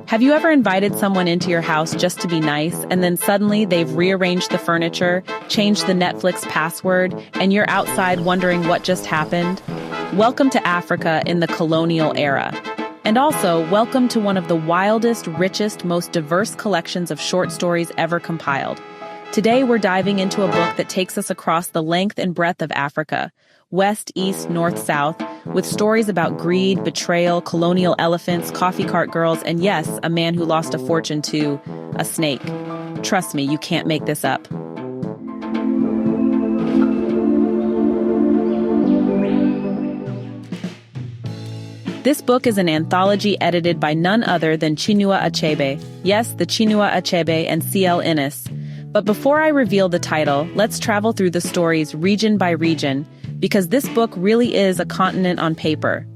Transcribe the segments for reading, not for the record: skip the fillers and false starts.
Have you ever invited someone into your house just to be nice, and then suddenly they've rearranged the furniture, changed the Netflix password, and you're outside wondering what just happened? Welcome to Africa in the colonial era. And also, welcome to one of the wildest, richest, most diverse collections of short stories ever compiled. Today, we're diving into a book that takes us across the length and breadth of Africa, west, east, north, south, with stories about greed, betrayal, colonial elephants, coffee cart girls, and yes, a man who lost a fortune to a snake. Trust me, you can't make this up. This book is an anthology edited by none other than Chinua Achebe. Yes, the Chinua Achebe and C.L. Innes. But before I reveal the title, let's travel through the stories region by region, because this book really is a continent on paper.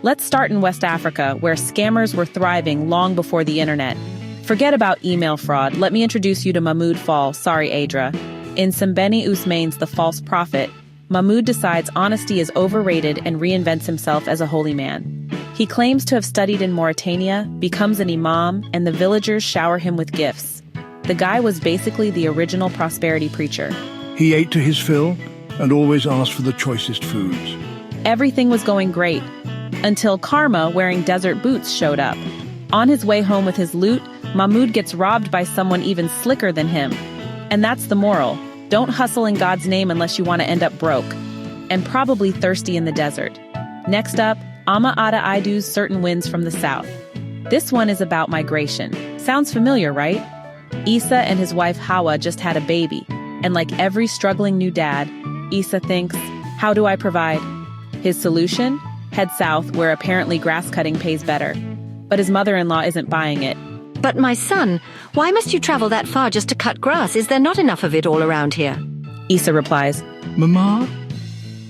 Let's start in West Africa, where scammers were thriving long before the internet. Forget about email fraud. Let me introduce you to Mahmoud Fall, sorry Adra. In Sembeni Ousmane's The False Prophet, Mahmoud decides honesty is overrated and reinvents himself as a holy man. He claims to have studied in Mauritania, becomes an imam, and the villagers shower him with gifts. The guy was basically the original prosperity preacher. He ate to his fill and always asked for the choicest foods. Everything was going great, until Karma, wearing desert boots, showed up. On his way home with his loot, Mahmoud gets robbed by someone even slicker than him. And that's the moral. Don't hustle in God's name unless you want to end up broke. And probably thirsty in the desert. Next up, Ama Ada Idu's Certain Winds from the South. This one is about migration. Sounds familiar, right? Issa and his wife Hawa just had a baby. And like every struggling new dad, Issa thinks, how do I provide? His solution? Head south, where apparently grass cutting pays better. But his mother-in-law isn't buying it. But my son, why must you travel that far just to cut grass? Is there not enough of it all around here? Issa replies, Mama,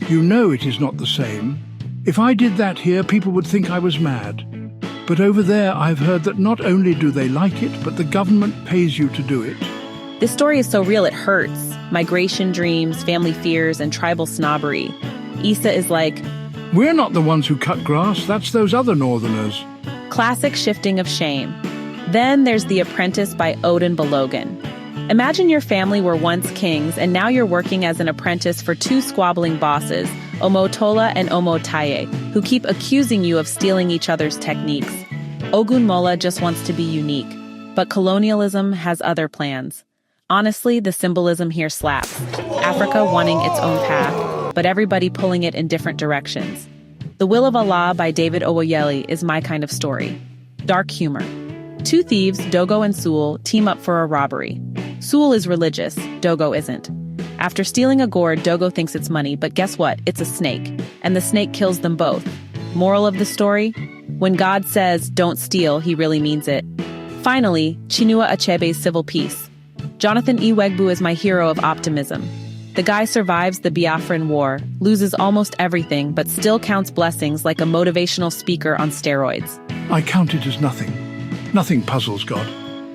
you know it is not the same. If I did that here, people would think I was mad. But over there, I've heard that not only do they like it, but the government pays you to do it. This story is so real it hurts. Migration dreams, family fears, and tribal snobbery. Issa is like, we're not the ones who cut grass, that's those other northerners. Classic shifting of shame. Then there's The Apprentice by Odin Balogan. Imagine your family were once kings, and now you're working as an apprentice for two squabbling bosses, Omotola and Omotaye, who keep accusing you of stealing each other's techniques. Ogunmola just wants to be unique, but colonialism has other plans. Honestly, the symbolism here slaps. Africa wanting its own path, but everybody pulling it in different directions. The Will of Allah by David Owoyeli is my kind of story. Dark humor. Two thieves, Dogo and Sewell, team up for a robbery. Sewell is religious, Dogo isn't. After stealing a gourd, Dogo thinks it's money, but guess what? It's a snake. And the snake kills them both. Moral of the story? When God says, don't steal, he really means it. Finally, Chinua Achebe's Civil Peace. Jonathan Iwegbu is my hero of optimism. The guy survives the Biafran War, loses almost everything, but still counts blessings like a motivational speaker on steroids. I count it as nothing. Nothing puzzles God.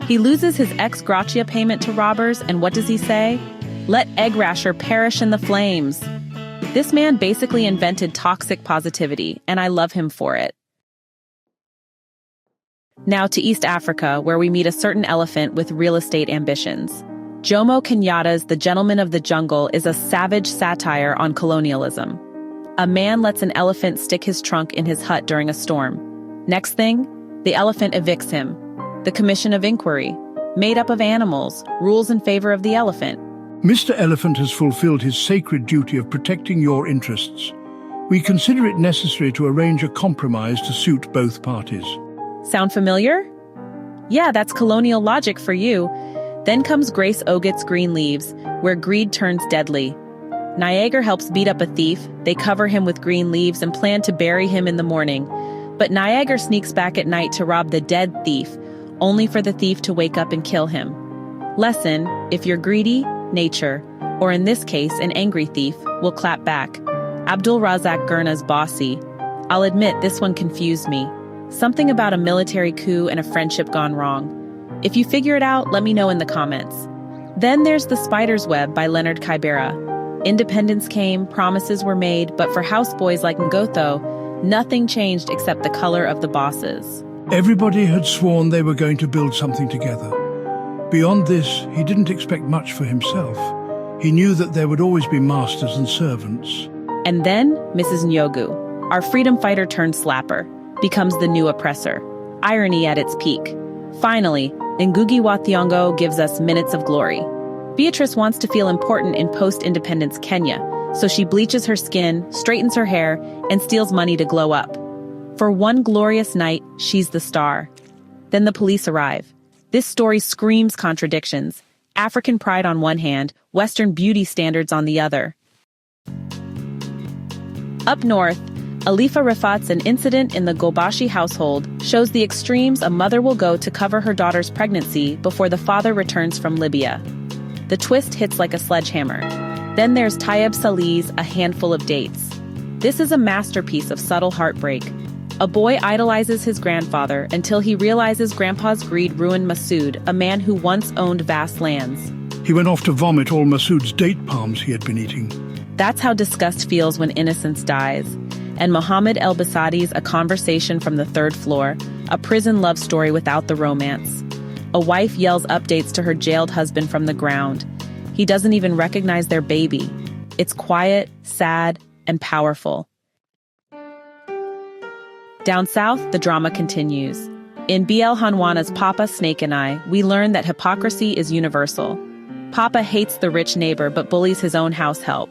He loses his ex gratia payment to robbers, and what does he say? Let Egg Rasher perish in the flames. This man basically invented toxic positivity, and I love him for it. Now to East Africa, where we meet a certain elephant with real estate ambitions. Jomo Kenyatta's The Gentleman of the Jungle is a savage satire on colonialism. A man lets an elephant stick his trunk in his hut during a storm. Next thing, the elephant evicts him. The Commission of Inquiry, made up of animals, rules in favor of the elephant. Mr. Elephant has fulfilled his sacred duty of protecting your interests. We consider it necessary to arrange a compromise to suit both parties. Sound familiar? Yeah, that's colonial logic for you. Then comes Grace Oget's Green Leaves, where greed turns deadly. Niagara helps beat up a thief, they cover him with green leaves and plan to bury him in the morning. But Niagara sneaks back at night to rob the dead thief, only for the thief to wake up and kill him. Lesson, if you're greedy, nature, or in this case, an angry thief, will clap back. Abdul Razak Gurna's Bossy. I'll admit this one confused me. Something about a military coup and a friendship gone wrong. If you figure it out, let me know in the comments. Then there's The Spider's Web by Leonard Kibera. Independence came, promises were made, but for houseboys like Ngotho, Nothing changed except the color of the bosses. Everybody had sworn they were going to build something together. Beyond this, he didn't expect much for himself. He knew that there would always be masters and servants. And then, Mrs. Nyogu, our freedom fighter turned slapper, becomes the new oppressor. Irony at its peak. Finally, Ngugi wa Thiong'o gives us minutes of glory. Beatrice wants to feel important in post-independence Kenya, so she bleaches her skin, straightens her hair, and steals money to glow up. For one glorious night, she's the star. Then the police arrive. This story screams contradictions. African pride on one hand, Western beauty standards on the other. Up north, Alifa Rifat's An Incident in the Gobashi household shows the extremes a mother will go to cover her daughter's pregnancy before the father returns from Libya. The twist hits like a sledgehammer. Then there's Tayeb Salih's A Handful of Dates. This is a masterpiece of subtle heartbreak. A boy idolizes his grandfather until he realizes grandpa's greed ruined Masood, a man who once owned vast lands. He went off to vomit all Masood's date palms he had been eating. That's how disgust feels when innocence dies. And Mohammed El-Basadi's A Conversation from the Third Floor, a prison love story without the romance. A wife yells updates to her jailed husband from the ground. He doesn't even recognize their baby. It's quiet, sad, and powerful. Down south, the drama continues. In B.L. Hanwana's Papa, Snake and I, we learn that hypocrisy is universal. Papa hates the rich neighbor but bullies his own house help.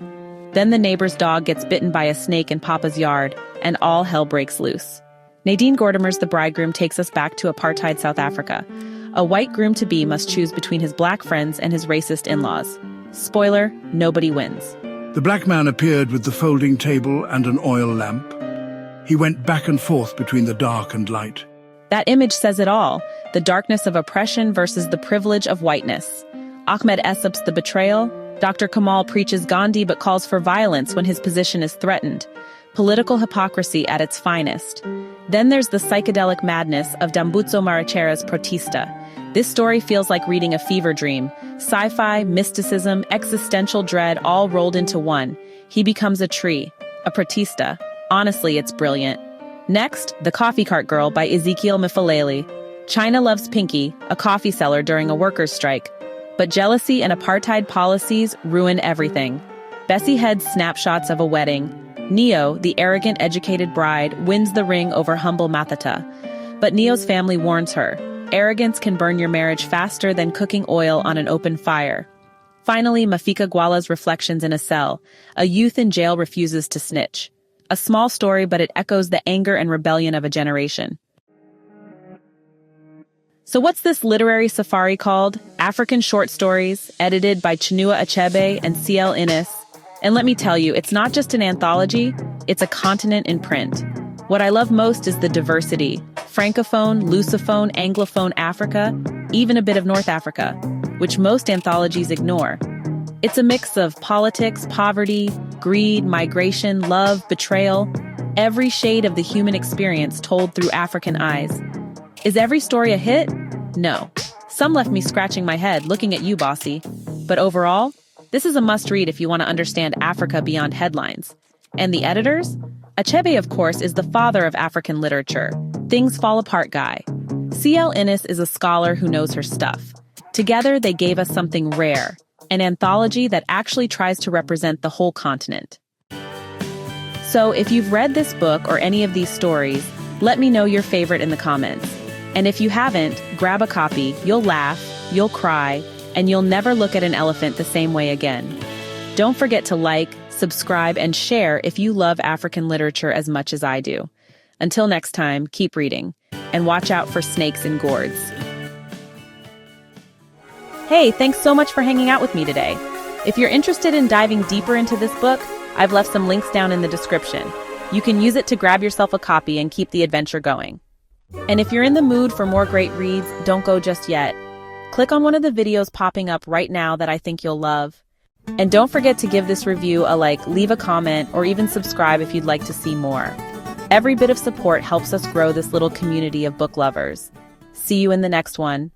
Then the neighbor's dog gets bitten by a snake in Papa's yard, and all hell breaks loose. Nadine Gordimer's The Bridegroom takes us back to apartheid South Africa. A white groom-to-be must choose between his black friends and his racist in-laws. Spoiler, nobody wins. The black man appeared with the folding table and an oil lamp. He went back and forth between the dark and light. That image says it all, the darkness of oppression versus the privilege of whiteness. Ahmed Essop's The Betrayal. Dr. Kamal preaches Gandhi but calls for violence when his position is threatened. Political hypocrisy at its finest. Then there's the psychedelic madness of Dambudzo Marachera's Protista. This story feels like reading a fever dream. Sci-fi, mysticism, existential dread all rolled into one. He becomes a tree, a Protista. Honestly, it's brilliant. Next, The Coffee Cart Girl by Ezekiel Mifaleli. China loves Pinky, a coffee seller during a workers' strike. But jealousy and apartheid policies ruin everything. Bessie Head's Snapshots of a Wedding. Neo, the arrogant, educated bride, wins the ring over humble Mathata. But Neo's family warns her. Arrogance can burn your marriage faster than cooking oil on an open fire. Finally, Mafika Gwala's Reflections in a Cell. A youth in jail refuses to snitch. A small story, but it echoes the anger and rebellion of a generation. So what's this literary safari called? African Short Stories, edited by Chinua Achebe and C.L. Innes. And let me tell you, it's not just an anthology, it's a continent in print. What I love most is the diversity. Francophone, Lusophone, Anglophone Africa, even a bit of North Africa, which most anthologies ignore. It's a mix of politics, poverty, greed, migration, love, betrayal, every shade of the human experience told through African eyes. Is every story a hit? No. Some left me scratching my head looking at you, Bossy. But overall, this is a must-read if you want to understand Africa beyond headlines. And the editors? Achebe, of course, is the father of African literature. Things Fall Apart guy. C.L. Innes is a scholar who knows her stuff. Together, they gave us something rare, an anthology that actually tries to represent the whole continent. So if you've read this book or any of these stories, let me know your favorite in the comments. And if you haven't, grab a copy. You'll laugh, you'll cry, and you'll never look at an elephant the same way again. Don't forget to like, subscribe, and share if you love African literature as much as I do. Until next time, keep reading, and watch out for snakes and gourds. Hey, thanks so much for hanging out with me today. If you're interested in diving deeper into this book, I've left some links down in the description. You can use it to grab yourself a copy and keep the adventure going. And if you're in the mood for more great reads, don't go just yet. Click on one of the videos popping up right now that I think you'll love. And don't forget to give this review a like, leave a comment, or even subscribe if you'd like to see more. Every bit of support helps us grow this little community of book lovers. See you in the next one.